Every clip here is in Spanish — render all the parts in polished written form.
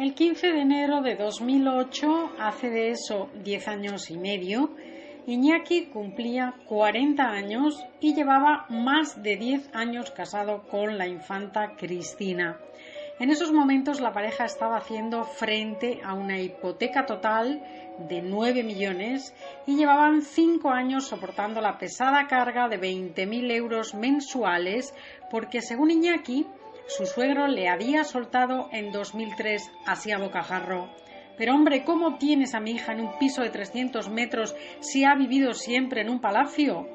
El 15 de enero de 2008, hace de eso 10 años y medio, Iñaki cumplía 40 años y llevaba más de 10 años casado con la infanta Cristina. En esos momentos la pareja estaba haciendo frente a una hipoteca total de 9 millones y llevaban 5 años soportando la pesada carga de 20.000 euros mensuales porque, según Iñaki, su suegro le había soltado en 2003 así a bocajarro. Pero hombre, ¿cómo tienes a mi hija en un piso de 300 metros si ha vivido siempre en un palacio?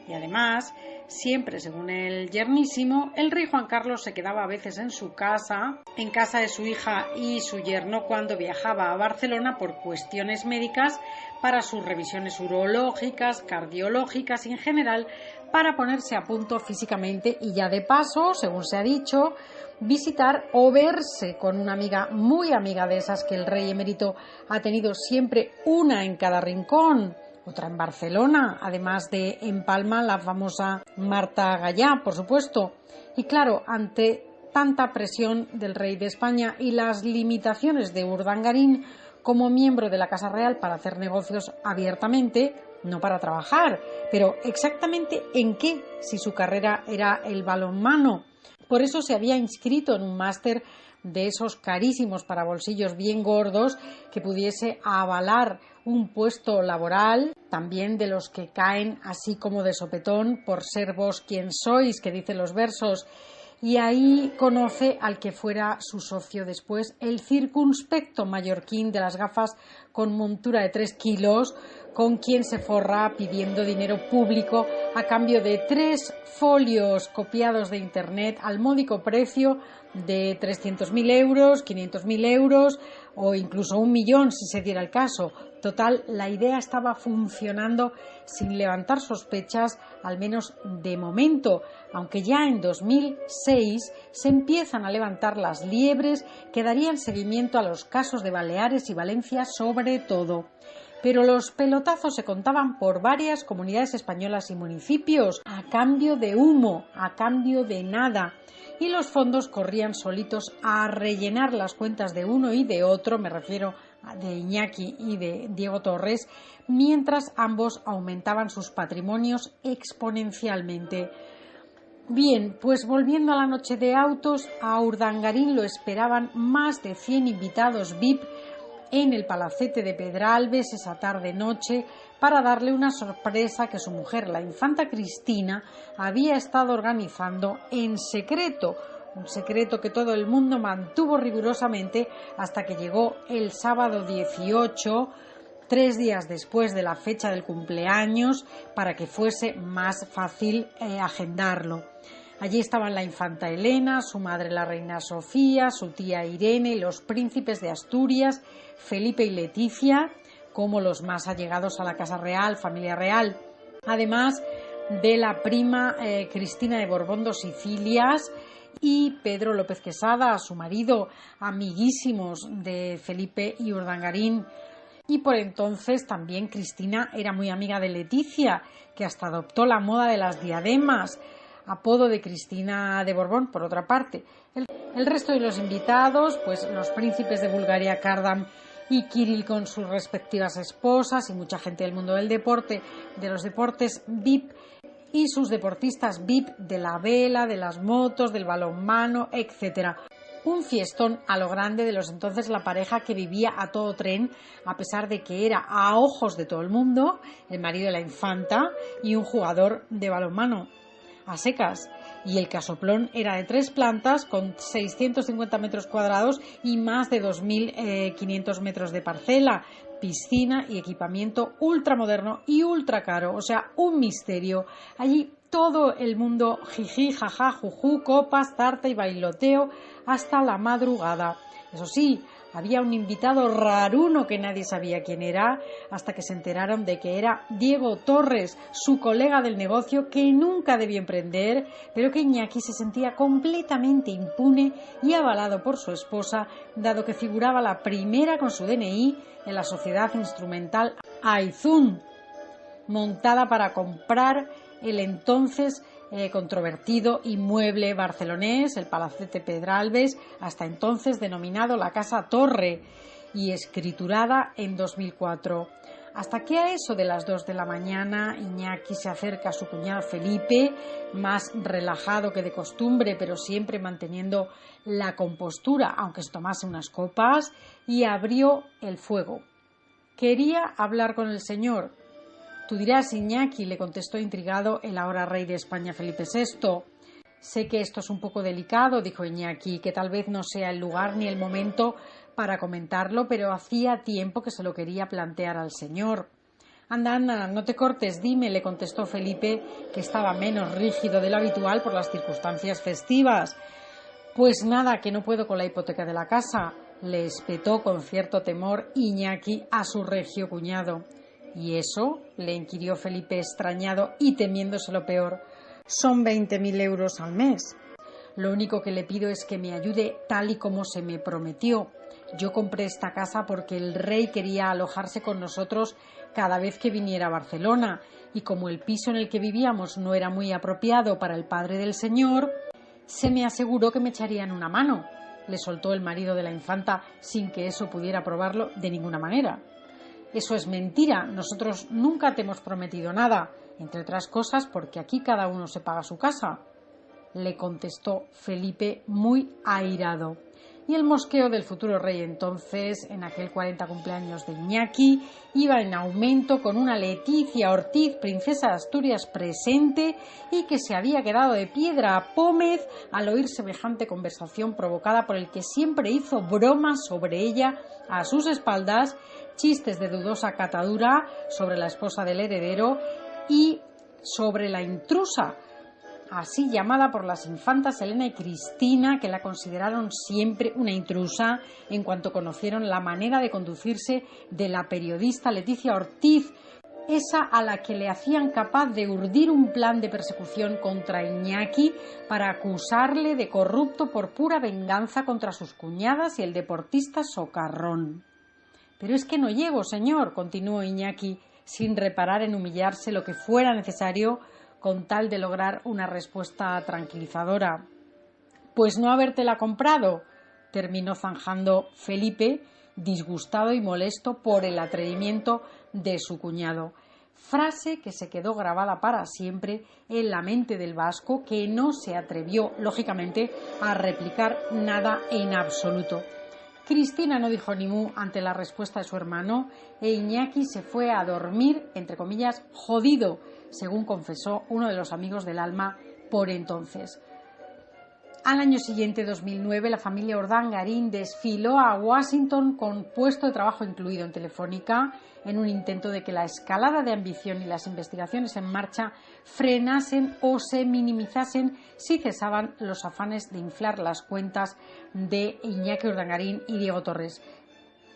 Y además, siempre según el yernísimo, el rey Juan Carlos se quedaba a veces en su casa, en casa de su hija y su yerno cuando viajaba a Barcelona por cuestiones médicas, para sus revisiones urológicas, cardiológicas y en general para ponerse a punto físicamente y ya de paso, según se ha dicho, visitar o verse con una amiga muy amiga de esas que el rey emérito ha tenido siempre, una en cada rincón, otra en Barcelona, además de en Palma la famosa Marta Gallá, por supuesto. Y claro, ante tanta presión del rey de España y las limitaciones de Urdangarín como miembro de la Casa Real para hacer negocios abiertamente, no para trabajar, pero exactamente en qué, si su carrera era el balonmano. Por eso se había inscrito en un máster de esos carísimos para bolsillos bien gordos que pudiese avalar un puesto laboral, también de los que caen así como de sopetón por ser vos quien sois, que dicen los versos. Y ahí conoce al que fuera su socio después, el circunspecto mallorquín de las gafas con montura de 3 kilos, con quien se forra pidiendo dinero público a cambio de 3 folios copiados de internet al módico precio de 300.000 euros, 500.000 euros o incluso 1 millón si se diera el caso. Total, la idea estaba funcionando sin levantar sospechas, al menos de momento, aunque ya en 2006 se empiezan a levantar las liebres que darían seguimiento a los casos de Baleares y Valencia sobre todo. Pero los pelotazos se contaban por varias comunidades españolas y municipios, a cambio de humo, a cambio de nada. Y los fondos corrían solitos a rellenar las cuentas de uno y de otro, me refiero de Iñaki y de Diego Torres, mientras ambos aumentaban sus patrimonios exponencialmente. Bien, pues volviendo a la noche de autos, a Urdangarín lo esperaban más de 100 invitados VIP en el palacete de Pedralbes esa tarde-noche para darle una sorpresa que su mujer, la infanta Cristina, había estado organizando en secreto, un secreto que todo el mundo mantuvo rigurosamente hasta que llegó el sábado 18, 3 días después de la fecha del cumpleaños, para que fuese más fácil agendarlo. Allí estaban la infanta Elena, su madre la reina Sofía, su tía Irene, los príncipes de Asturias, Felipe y Leticia, como los más allegados a la Casa Real, familia real, además de la prima Cristina de Borbón dos Sicilias y Pedro López Quesada, su marido, amiguísimos de Felipe y Urdangarín. Y por entonces también Cristina era muy amiga de Leticia, que hasta adoptó la moda de las diademas, apodo de Cristina de Borbón, por otra parte. El resto de los invitados, pues los príncipes de Bulgaria, Kardam y Kirill con sus respectivas esposas y mucha gente del mundo del deporte, de los deportes VIP y sus deportistas VIP de la vela, de las motos, del balonmano, etc. Un fiestón a lo grande de los entonces la pareja que vivía a todo tren, a pesar de que era a ojos de todo el mundo el marido de la infanta y un jugador de balonmano a secas, y el casoplón era de 3 plantas con 650 metros cuadrados y más de 2.500 metros de parcela, piscina y equipamiento ultramoderno y ultra caro, o sea, un misterio. Allí todo el mundo jiji, jaja, juju, copas, tarta y bailoteo hasta la madrugada. Eso sí, había un invitado raruno que nadie sabía quién era, hasta que se enteraron de que era Diego Torres, su colega del negocio que nunca debió emprender, pero que Iñaki se sentía completamente impune y avalado por su esposa, dado que figuraba la primera con su DNI en la sociedad instrumental Aizun, montada para comprar el entonces controvertido inmueble barcelonés, el Palacete Pedralbes, hasta entonces denominado la Casa Torre y escriturada en 2004. Hasta que a eso de las 2 de la mañana Iñaki se acerca a su cuñado Felipe, más relajado que de costumbre, pero siempre manteniendo la compostura, aunque se tomase unas copas, y abrió el fuego. Quería hablar con el señor. Tú dirás, Iñaki, le contestó intrigado el ahora rey de España Felipe VI. Sé que esto es un poco delicado, dijo Iñaki, que tal vez no sea el lugar ni el momento para comentarlo, pero hacía tiempo que se lo quería plantear al señor. Anda, anda, no te cortes, dime, le contestó Felipe, que estaba menos rígido de lo habitual por las circunstancias festivas. Pues nada, que no puedo con la hipoteca de la casa, le espetó con cierto temor Iñaki a su regio cuñado. ¿Y eso?, le inquirió Felipe extrañado y temiéndose lo peor. Son 20.000 euros al mes. Lo único que le pido es que me ayude tal y como se me prometió. Yo compré esta casa porque el rey quería alojarse con nosotros cada vez que viniera a Barcelona, y como el piso en el que vivíamos no era muy apropiado para el padre del señor, se me aseguró que me echarían una mano. Le soltó el marido de la infanta sin que eso pudiera probarlo de ninguna manera. Eso es mentira, nosotros nunca te hemos prometido nada, entre otras cosas porque aquí cada uno se paga su casa, le contestó Felipe muy airado. Y el mosqueo del futuro rey entonces, en aquel 40 cumpleaños de Iñaki, iba en aumento con una Leticia Ortiz, princesa de Asturias, presente y que se había quedado de piedra a pómez al oír semejante conversación provocada por el que siempre hizo bromas sobre ella a sus espaldas, chistes de dudosa catadura sobre la esposa del heredero y sobre la intrusa, así llamada por las infantas Elena y Cristina, que la consideraron siempre una intrusa en cuanto conocieron la manera de conducirse de la periodista Leticia Ortiz, esa a la que le hacían capaz de urdir un plan de persecución contra Iñaki para acusarle de corrupto por pura venganza contra sus cuñadas y el deportista Socarrón. Pero es que no llego, señor, continuó Iñaki, sin reparar en humillarse lo que fuera necesario con tal de lograr una respuesta tranquilizadora. Pues no habértela comprado, terminó zanjando Felipe, disgustado y molesto por el atrevimiento de su cuñado. Frase que se quedó grabada para siempre en la mente del vasco, que no se atrevió, lógicamente, a replicar nada en absoluto. Cristina no dijo ni mu ante la respuesta de su hermano e Iñaki se fue a dormir, entre comillas, jodido, según confesó uno de los amigos del alma por entonces. Al año siguiente, 2009, la familia Urdangarín desfiló a Washington con puesto de trabajo incluido en Telefónica, en un intento de que la escalada de ambición y las investigaciones en marcha frenasen o se minimizasen si cesaban los afanes de inflar las cuentas de Iñaki Urdangarín y Diego Torres.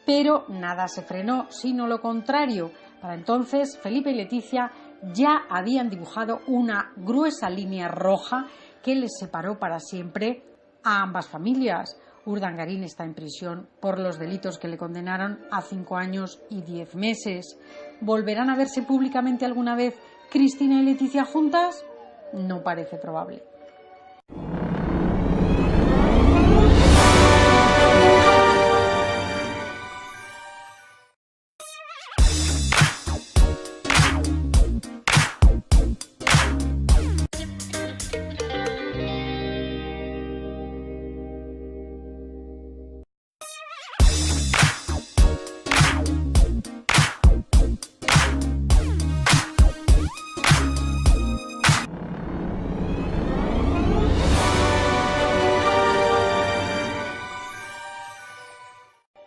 Pero nada se frenó, sino lo contrario. Para entonces, Felipe y Leticia ya habían dibujado una gruesa línea roja que les separó para siempre a ambas familias. Urdangarín está en prisión por los delitos que le condenaron a 5 años y 10 meses. ¿Volverán a verse públicamente alguna vez Cristina y Leticia juntas? No parece probable.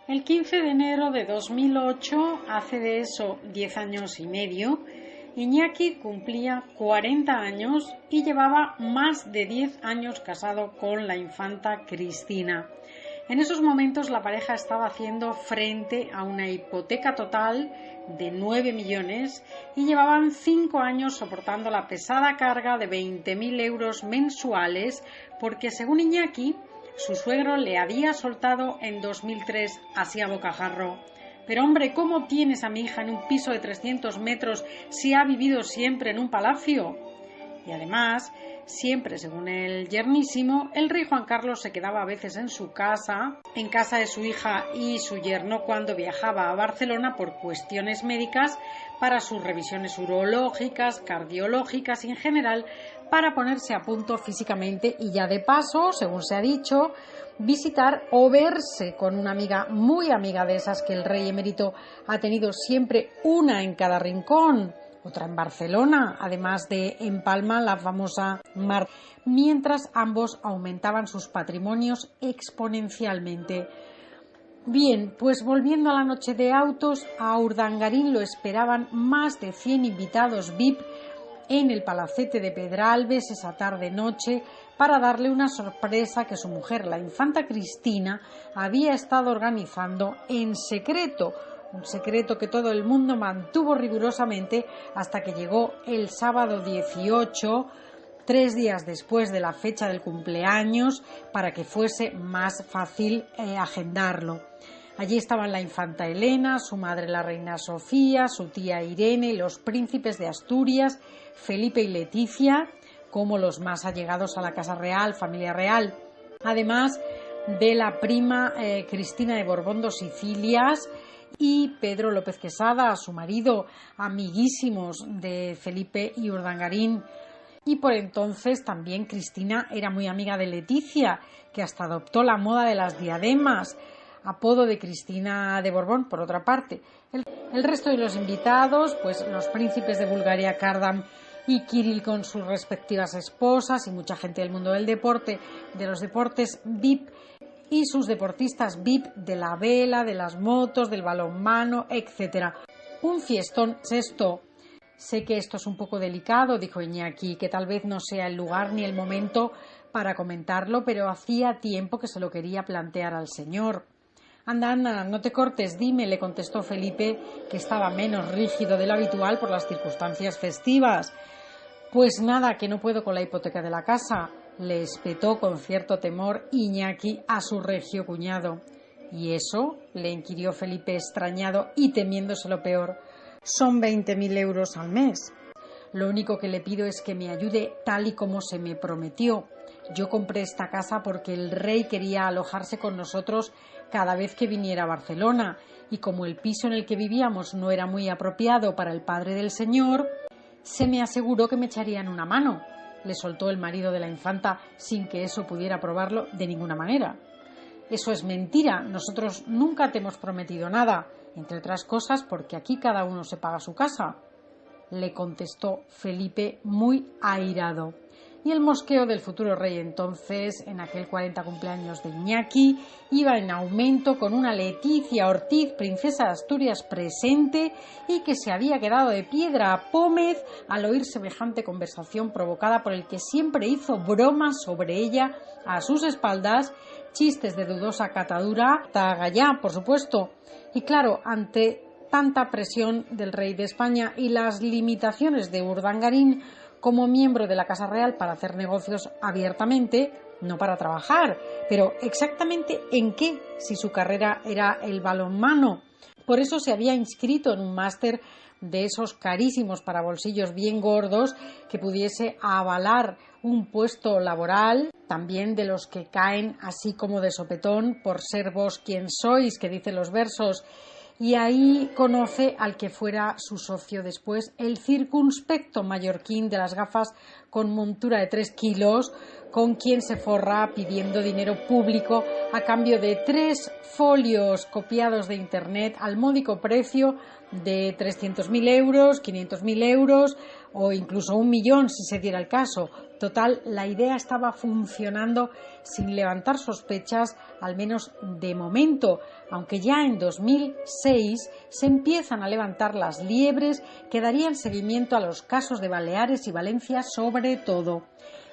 El 15 de enero de 2008, hace de eso 10 años y medio, Iñaki cumplía 40 años y llevaba más de 10 años casado con la infanta Cristina. En esos momentos la pareja estaba haciendo frente a una hipoteca total de 9 millones y llevaban 5 años soportando la pesada carga de 20.000 euros mensuales porque, según Iñaki, su suegro le había soltado en 2003 así a bocajarro. Pero hombre, ¿cómo tienes a mi hija en un piso de 300 metros si ha vivido siempre en un palacio? Y además, siempre según el yernísimo, el rey Juan Carlos se quedaba a veces en su casa, en casa de su hija y su yerno cuando viajaba a Barcelona por cuestiones médicas, para sus revisiones urológicas, cardiológicas y en general para ponerse a punto físicamente y ya de paso, según se ha dicho, visitar o verse con una amiga, muy amiga de esas que el rey emérito ha tenido siempre, una en cada rincón, otra en Barcelona, además de en Palma, la famosa Mar, mientras ambos aumentaban sus patrimonios exponencialmente. Bien, pues volviendo a la noche de autos, a Urdangarín lo esperaban más de 100 invitados VIP en el palacete de Pedralbes esa tarde-noche para darle una sorpresa que su mujer, la infanta Cristina, había estado organizando en secreto, un secreto que todo el mundo mantuvo rigurosamente hasta que llegó el sábado 18, 3 días después de la fecha del cumpleaños, para que fuese más fácil agendarlo. Allí estaban la infanta Elena, su madre la reina Sofía, su tía Irene, los príncipes de Asturias, Felipe y Leticia, como los más allegados a la casa real, familia real, además de la prima Cristina de Borbón dos Sicilias y Pedro López Quesada, su marido, amiguísimos de Felipe y Urdangarín. Y por entonces también Cristina era muy amiga de Leticia, que hasta adoptó la moda de las diademas, apodo de Cristina de Borbón, por otra parte. El resto de los invitados, pues los príncipes de Bulgaria, Kardam y Kirill con sus respectivas esposas y mucha gente del mundo del deporte, de los deportes VIP y sus deportistas VIP de la vela, de las motos, del balonmano, etc. Un fiestón. Sé que esto es un poco delicado, dijo Iñaki, que tal vez no sea el lugar ni el momento para comentarlo, pero hacía tiempo que se lo quería plantear al señor. Anda, no te cortes, dime, le contestó Felipe, que estaba menos rígido de lo habitual por las circunstancias festivas. Pues nada, que no puedo con la hipoteca de la casa, le espetó con cierto temor Iñaki a su regio cuñado. ¿Y eso?, le inquirió Felipe extrañado y temiéndose lo peor. Son 20.000 euros al mes. Lo único que le pido es que me ayude tal y como se me prometió. Yo compré esta casa porque el rey quería alojarse con nosotros cada vez que viniera a Barcelona, y como el piso en el que vivíamos no era muy apropiado para el padre del señor, se me aseguró que me echarían una mano, le soltó el marido de la infanta sin que eso pudiera probarlo de ninguna manera. Eso es mentira, nosotros nunca te hemos prometido nada, entre otras cosas porque aquí cada uno se paga su casa, le contestó Felipe muy airado. Y el mosqueo del futuro rey entonces, en aquel 40 cumpleaños de Iñaki, iba en aumento con una Leticia Ortiz, princesa de Asturias, presente y que se había quedado de piedra a pómez al oír semejante conversación provocada por el que siempre hizo bromas sobre ella a sus espaldas, chistes de dudosa catadura, Tagallá, por supuesto. Y claro, ante tanta presión del rey de España y las limitaciones de Urdangarín como miembro de la Casa Real para hacer negocios abiertamente, no para trabajar, pero exactamente en qué, si su carrera era el balonmano. Por eso se había inscrito en un máster de esos carísimos para bolsillos bien gordos que pudiese avalar un puesto laboral, también de los que caen así como de sopetón por ser vos quien sois, que dicen los versos. Y ahí conoce al que fuera su socio después, el circunspecto mallorquín de las gafas con montura de 3 kilos, con quien se forra pidiendo dinero público a cambio de 3 folios copiados de internet al módico precio de 300.000 euros, 500.000 euros o incluso 1 millón si se diera el caso. Total, la idea estaba funcionando sin levantar sospechas, al menos de momento, aunque ya en 2006 se empiezan a levantar las liebres que darían seguimiento a los casos de Baleares y Valencia sobre todo.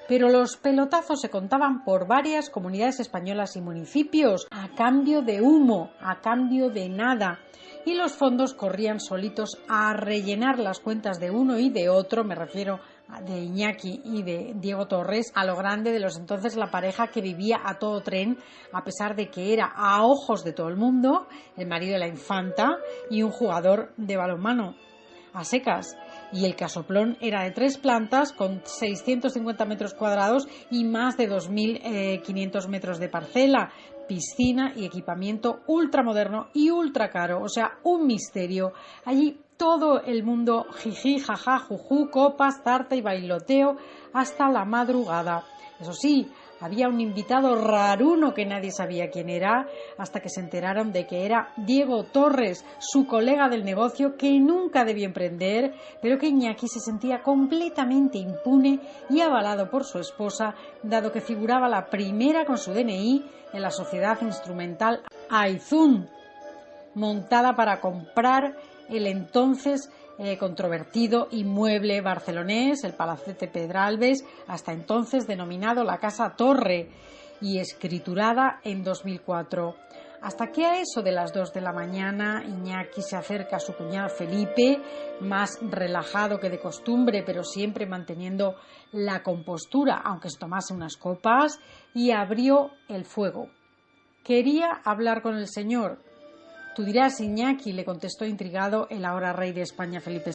Pero los pelotazos se contaban por varias comunidades españolas y municipios, a cambio de humo, a cambio de nada. Y los fondos corrían solitos a rellenar las cuentas de uno y de otro, me refiero de Iñaki y de Diego Torres, a lo grande de los entonces la pareja que vivía a todo tren, a pesar de que era a ojos de todo el mundo el marido de la infanta y un jugador de balonmano a secas. y el casoplón era de 3 plantas con 650 metros cuadrados y más de 2.500 metros de parcela, piscina y equipamiento ultramoderno y ultra caro, o sea, un misterio. Allí todo el mundo jiji, jaja, juju, copas, tarta y bailoteo hasta la madrugada. Eso sí, había un invitado raruno que nadie sabía quién era, hasta que se enteraron de que era Diego Torres, su colega del negocio que nunca debió emprender, pero que Iñaki se sentía completamente impune y avalado por su esposa, dado que figuraba la primera con su DNI en la sociedad instrumental Aizun, montada para comprar el entonces controvertido inmueble barcelonés, el Palacete Pedralbes, hasta entonces denominado la Casa Torre, y escriturada en 2004. Hasta que a eso de las 2 de la mañana Iñaki se acerca a su cuñado Felipe, más relajado que de costumbre, pero siempre manteniendo la compostura, aunque se tomase unas copas, y abrió el fuego. Quería hablar con el señor. Tú dirás, Iñaki, le contestó intrigado el ahora rey de España Felipe